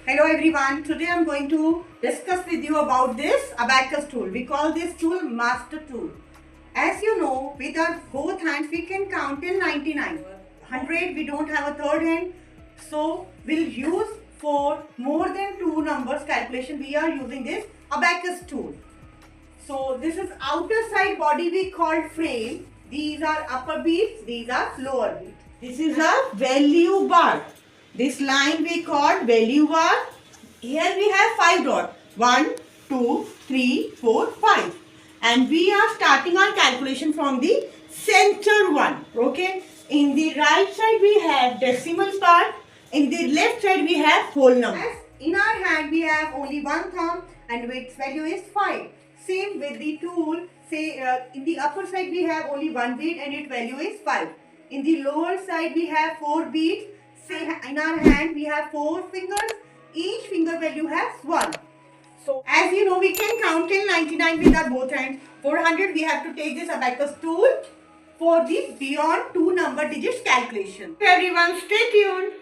Hello everyone, today I am going to discuss with you about this abacus tool. We call this tool master tool. As you know, with our both hands we can count till 99. 100 we don't have a third hand, so we'll use for more than two numbers calculation we are using this abacus tool. So this is outer side body we call frame. These are upper beats, these are lower beats. This is a value bar. This line we call value bar. Here we have 5 dots. 1, 2, 3, 4, 5. And we are starting our calculation from the center one. Okay. In the right side we have decimal part. In the left side we have whole number. In our hand we have only one thumb and its value is 5. Same with the tool. Say in the upper side we have only one bead and its value is 5. In the lower side we have 4 beads. Say in our hand we have 4 fingers. Each finger value has 1. So as you know we can count till 99 with our both hands. 400 we have to take this abacus tool for the beyond 2 number digits calculation. Everyone stay tuned.